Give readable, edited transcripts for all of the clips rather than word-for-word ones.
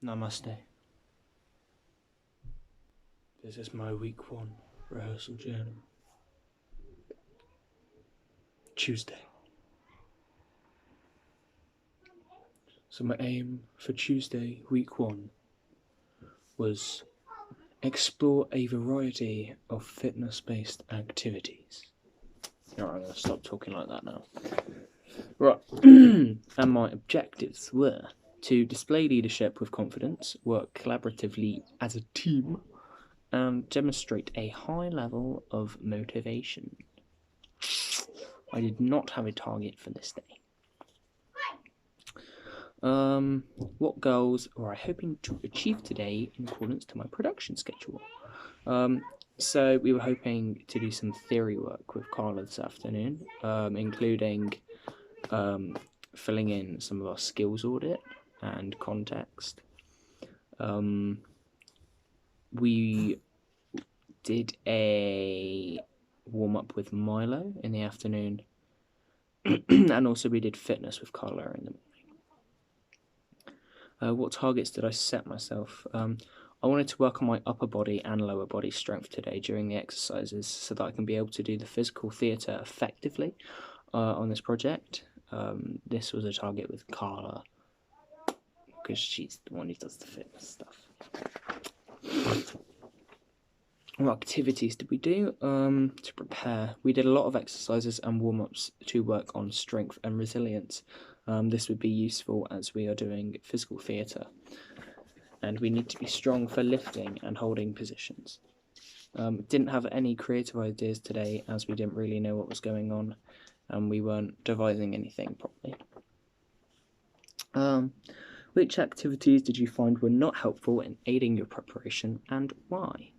Namaste. This is my week 1 rehearsal journal. Tuesday. So my aim for Tuesday, week 1, was explore a variety of fitness-based activities. Alright, I'm going to stop talking like that now. Right, and my objectives were to display leadership with confidence, work collaboratively as a team, and demonstrate a high level of motivation. I did not have a target for this day. What goals were I hoping to achieve today in accordance to my production schedule? So we were hoping to do some theory work with Carla this afternoon, including filling in some of our skills audit and context. We did a warm-up with Milo in the afternoon, and also we did fitness with Carla in the morning. What targets did I set myself? I wanted to work on my upper body and lower body strength today during the exercises so that I can be able to do the physical theatre effectively on this project. This was a target with Carla because she's the one who does the fitness stuff. What activities did we do to prepare? We did a lot of exercises and warm-ups to work on strength and resilience. This would be useful as we are doing physical theatre, and we need to be strong for lifting and holding positions. Didn't have any creative ideas today as we didn't really know what was going on and we weren't devising anything properly. Which activities did you find were not helpful in aiding your preparation and why?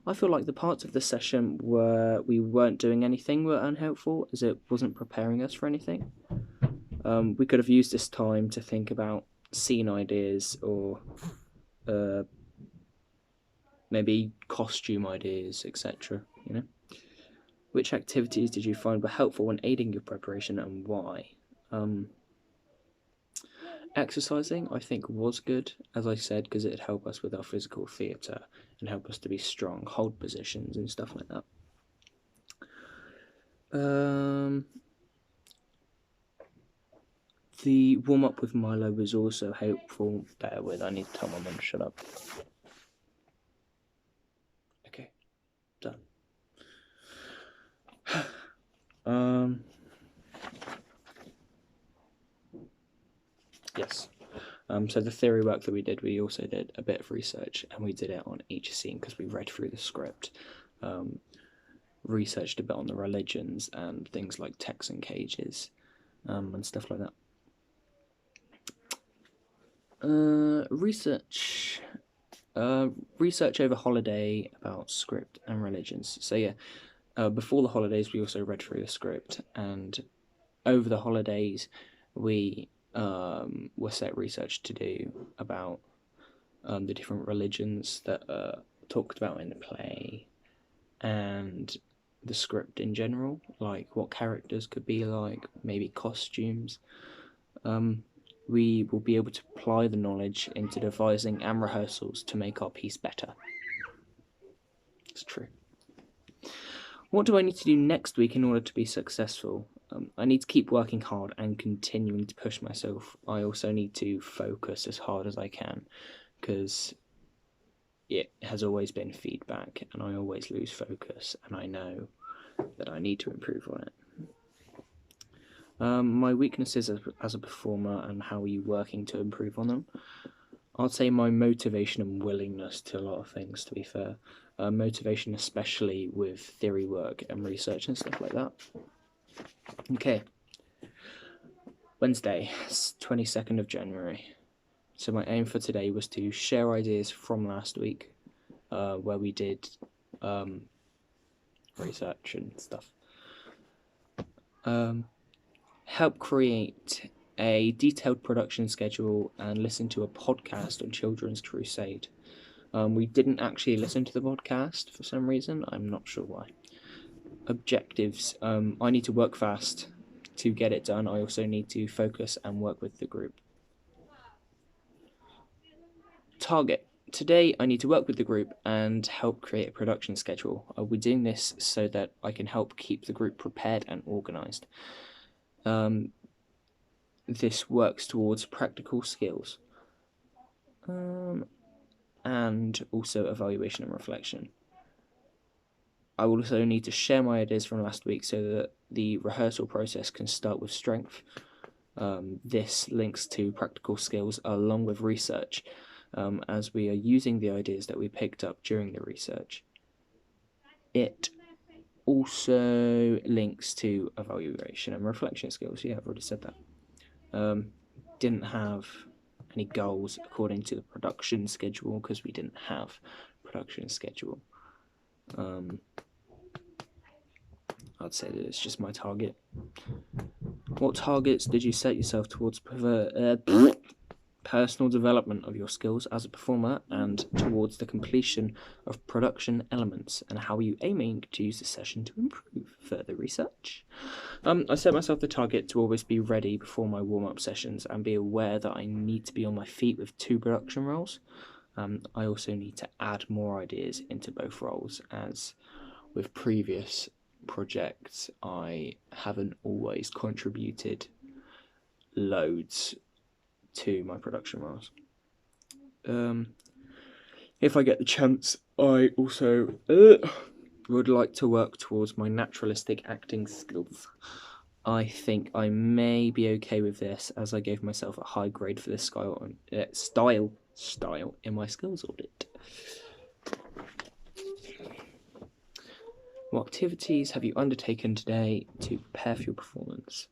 I feel like the parts of the session where we weren't doing anything were unhelpful as it wasn't preparing us for anything. We could have used this time to think about scene ideas or maybe costume ideas, etc. You know. Which activities did you find were helpful when aiding your preparation and why? Exercising, I think, was good, as I said, because it'd help us with our physical theatre and help us to be strong, hold positions and stuff like that. The warm-up with Milo was also helpful. Bear with, I need to tell my mum to shut up. Okay, done. Yes. So the theory work that we did, we also did a bit of research, and we did it on each scene because we read through the script, researched a bit on the religions and things like Texan cages, and stuff like that. Research over holiday about script and religions. So yeah, before the holidays we also read through the script, and over the holidays we were set research to do about the different religions that are talked about in the play and the script in general, like what characters could be like, maybe costumes. We will be able to apply the knowledge into devising and rehearsals to make our piece better. It's true. What do I need to do next week in order to be successful? I need to keep working hard and continuing to push myself. I also need to focus as hard as I can because it has always been feedback and I always lose focus, and I know that I need to improve on it. My weaknesses as a performer and how are you working to improve on them? I'd say my motivation and willingness to a lot of things, to be fair. Motivation especially with theory work and research and stuff like that. Okay. Wednesday, 22nd of January. So my aim for today was to share ideas from last week, where we did research and stuff. Help create a detailed production schedule and listen to a podcast on Children's Crusade. We didn't actually listen to the podcast for some reason, I'm not sure why. Objectives, I need to work fast to get it done. I also need to focus and work with the group. target. Today I need to work with the group and help create a production schedule. I'll be doing this so that I can help keep the group prepared and organised. This works towards practical skills and also evaluation and reflection. I will also need to share my ideas from last week so that the rehearsal process can start with strength. This links to practical skills along with research, as we are using the ideas that we picked up during the research. It also links to evaluation and reflection skills. Yeah, I've already said that. Didn't have any goals according to the production schedule because we didn't have production schedule. I'd say that it's just my target. What targets did you set yourself towards personal development of your skills as a performer and towards the completion of production elements, and how are you aiming to use this session to improve further research? I set myself the target to always be ready before my warm-up sessions and be aware that I need to be on my feet with 2 production roles. I also need to add more ideas into both roles, as with previous projects I haven't always contributed loads to my production roles. If I get the chance, I also would like to work towards my naturalistic acting skills. I think I may be okay with this, as I gave myself a high grade for this style in my skills audit. What activities have you undertaken today to prepare for your performance?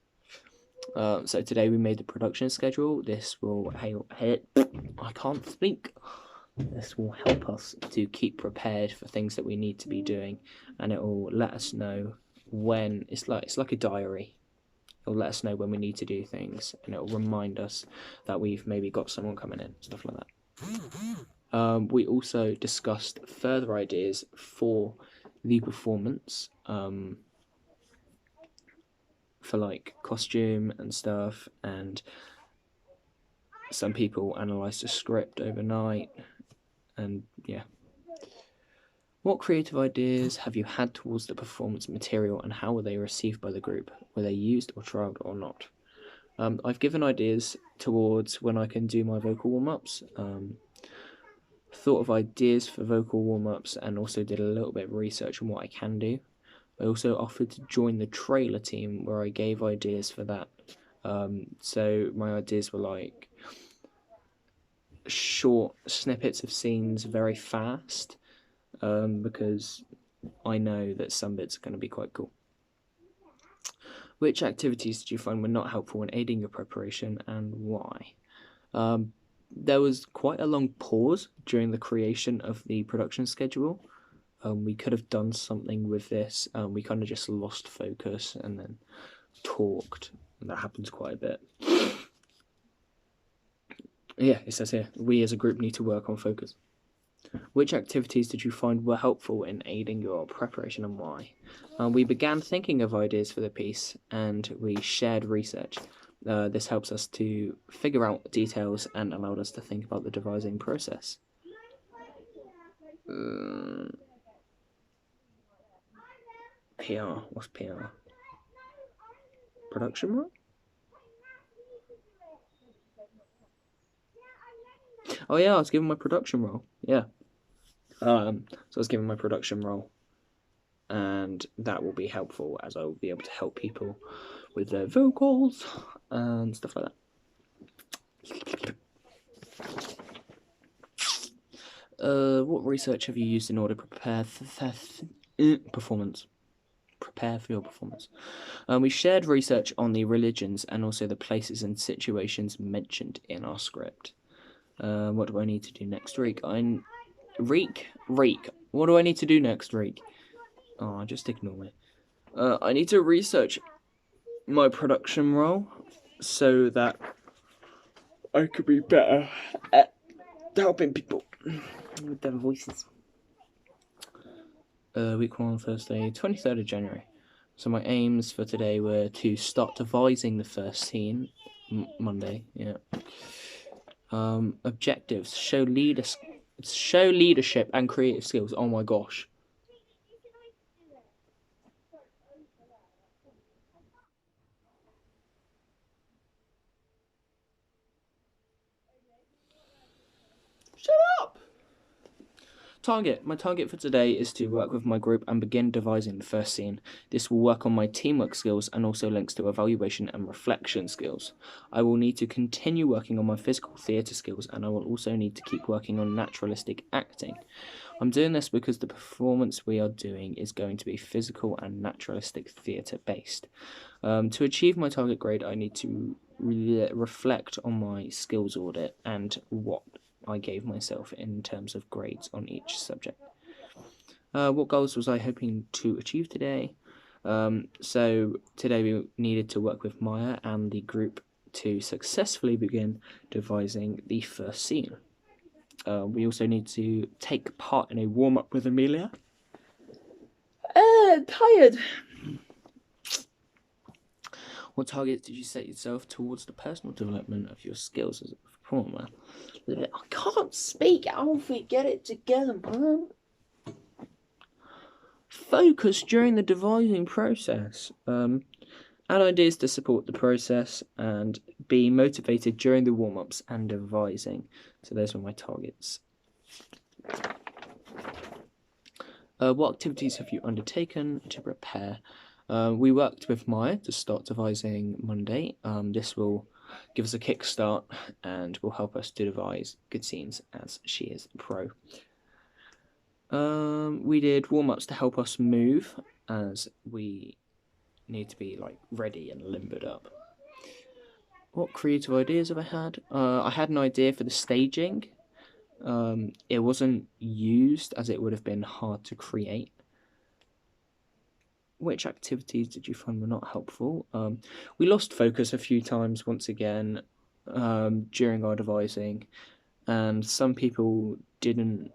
So today we made the production schedule. This will I can't speak. This will help us to keep prepared for things that we need to be doing, and it will let us know when it's like a diary. It'll let us know when we need to do things, and it'll remind us that we've maybe got someone coming in, stuff like that. We also discussed further ideas for the performance, for like costume and stuff, and some people analysed the script overnight, and yeah. What creative ideas have you had towards the performance material, and how were they received by the group? Were they used or trialled or not? I've given ideas towards when I can do my vocal warm-ups, thought of ideas for vocal warm-ups, and also did a little bit of research on what I can do. I also offered to join the trailer team, where I gave ideas for that. So my ideas were like short snippets of scenes very fast, because I know that some bits are going to be quite cool. Which activities did you find were not helpful in aiding your preparation, and why? There was quite a long pause during the creation of the production schedule. We could have done something with this. We kind of just lost focus and then talked. And that happens quite a bit. Yeah, it says here, we as a group need to work on focus. Which activities did you find were helpful in aiding your preparation, and why? We began thinking of ideas for the piece, and we shared research. This helps us to figure out details and allowed us to think about the devising process. PR. What's PR? Production role? Oh yeah, I was given my production role. Yeah. So I was given my production role, and that will be helpful, as I will be able to help people with their vocals and stuff like that. What research have you used in order to prepare performance? Prepare for your performance. We shared research on the religions and also the places and situations mentioned in our script. What do I need to do next week? Reek. What do I need to do next week? Oh, just ignore me. I need to research my production role so that I could be better at helping people with their voices. Week 1, Thursday, 23rd of January. So my aims for today were to start devising the first scene, Monday, yeah. Objectives: show leadership and creative skills. Oh my gosh. Shut up! My target for today is to work with my group and begin devising the first scene. This will work on my teamwork skills and also links to evaluation and reflection skills. I will need to continue working on my physical theatre skills, and I will also need to keep working on naturalistic acting. I'm doing this because the performance we are doing is going to be physical and naturalistic theatre based. To achieve my target grade, I need to reflect on my skills audit and what I gave myself in terms of grades on each subject. What goals was I hoping to achieve today? So today we needed to work with Maya and the group to successfully begin devising the first scene. We also need to take part in a warm-up with Amelia. Tired. What targets did you set yourself towards the personal development of your skills as a performer? I can't speak, Alfie. Get it together, man. Focus during the devising process. Add ideas to support the process and be motivated during the warm-ups and devising. So those were my targets. What activities have you undertaken to prepare? We worked with Maya to start devising Monday. This will give us a kickstart and will help us to devise good scenes as she is a pro. We did warm-ups to help us move as we need to be ready and limbered up. What creative ideas have I had? I had an idea for the staging. It wasn't used as it would have been hard to create. Which activities did you find were not helpful? We lost focus a few times once again during our devising, and some people didn't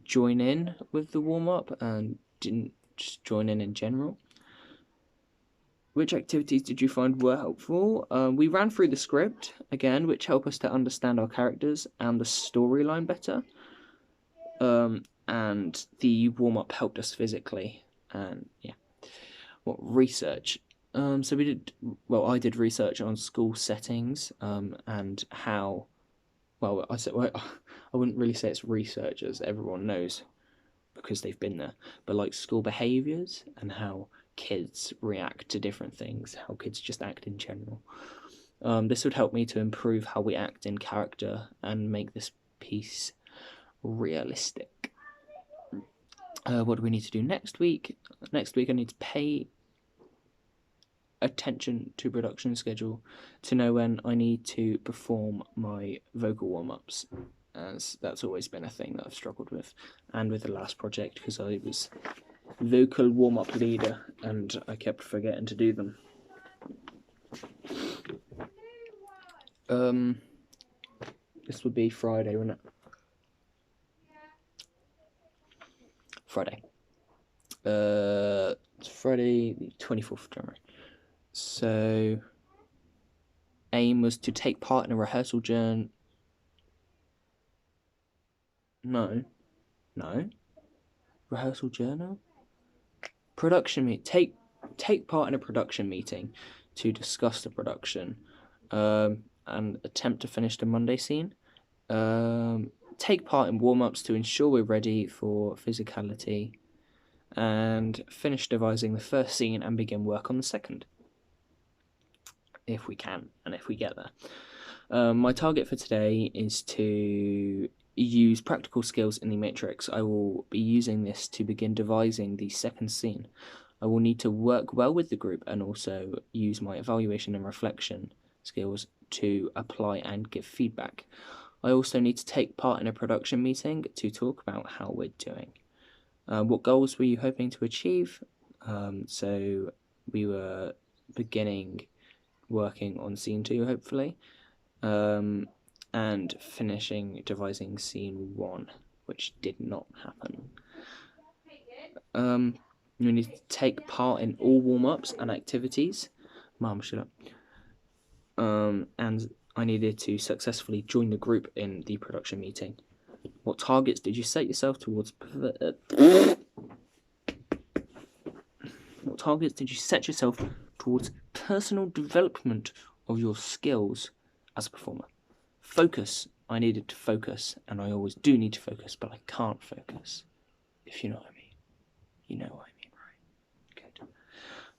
join in with the warm-up and didn't just join in general. Which activities did you find were helpful? We ran through the script again, which helped us to understand our characters and the storyline better. And the warm-up helped us physically, and yeah. What research? So I did research on school settings and how. Well, I wouldn't really say it's research, as everyone knows because they've been there, but school behaviours and how kids react to different things, how kids just act in general. This would help me to improve how we act in character and make this piece realistic. What do we need to do next week? Next week I need to pay attention to production schedule to know when I need to perform my vocal warm-ups, as that's always been a thing that I've struggled with, and with the last project because I was vocal warm-up leader and I kept forgetting to do them. This would be Friday, wouldn't it? Friday. It's Friday the 24th of January. So, aim was to take part in a rehearsal journey. No. Rehearsal journal? Production meet. Take part in a production meeting to discuss the production and attempt to finish the Monday scene. Take part in warm-ups to ensure we're ready for physicality, and finish devising the first scene and begin work on the second. If we can, and if we get there. My target for today is to use practical skills in the Matrix. I will be using this to begin devising the second scene. I will need to work well with the group and also use my evaluation and reflection skills to apply and give feedback. I also need to take part in a production meeting to talk about how we're doing. What goals were you hoping to achieve? So we were beginning working on scene 2, hopefully, and finishing devising scene 1, which did not happen. You need to take part in all warm-ups and activities. Mum, shut up. And I needed to successfully join the group in the production meeting. What targets did you set yourself towards? What targets did you set yourself towards personal development of your skills as a performer? Focus. I needed to focus, and I always do need to focus, but I can't focus. If you know what I mean. You know what I mean, right? Good.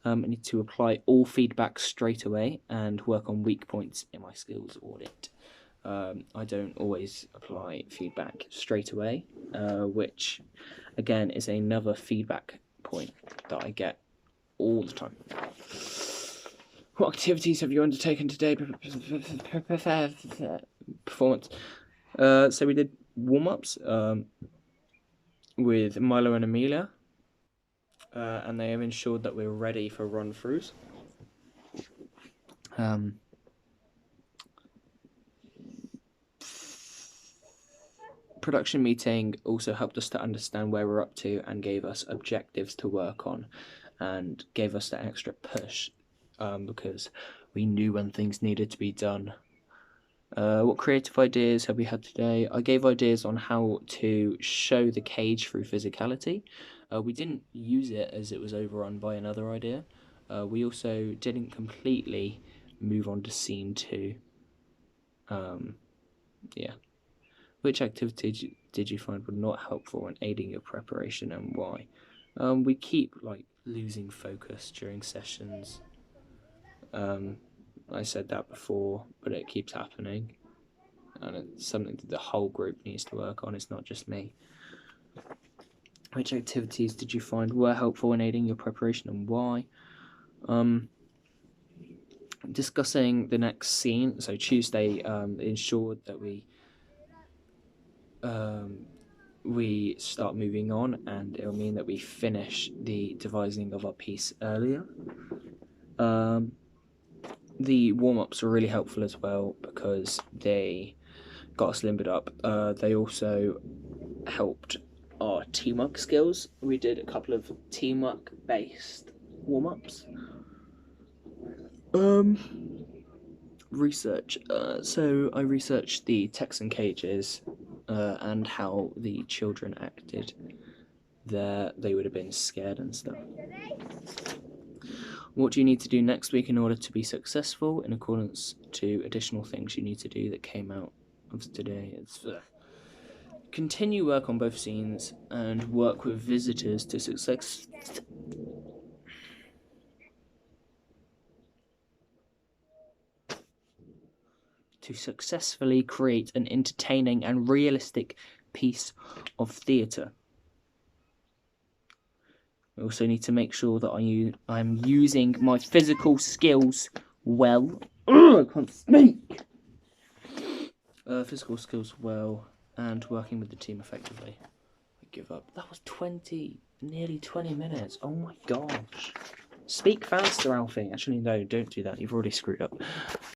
I need to apply all feedback straight away and work on weak points in my skills audit. I don't always apply feedback straight away, which again is another feedback point that I get all the time. What activities have you undertaken today? Performance. So we did warm-ups with Milo and Amelia, and they have ensured that we're ready for run-throughs. Production meeting also helped us to understand where we're up to and gave us objectives to work on and gave us that extra push because we knew when things needed to be done. What creative ideas have we had today? I gave ideas on how to show the cage through physicality. We didn't use it as it was overrun by another idea. We also didn't completely move on to scene 2. Yeah. Which activity did you find were not helpful in aiding your preparation, and why? We keep losing focus during sessions. I said that before, but it keeps happening, and it's something that the whole group needs to work on. It's not just me. Which activities did you find were helpful in aiding your preparation, and why? Discussing the next scene. So Tuesday ensured that we start moving on, and it'll mean that we finish the devising of our piece earlier. The warm-ups were really helpful as well because they got us limbered up. They also helped our teamwork skills. We did a couple of teamwork based warm-ups. Research. So I researched the Texan cages and how the children acted there. They would have been scared and stuff. What do you need to do next week in order to be successful in accordance to additional things you need to do that came out of today? It's continue work on both scenes and work with visitors to successfully create an entertaining and realistic piece of theatre. I also need to make sure that I'm using my physical skills well. I can't speak. Physical skills well and working with the team effectively. I give up. That was nearly 20 minutes. Oh my gosh. Speak faster, Alfie. Actually, no, don't do that. You've already screwed up.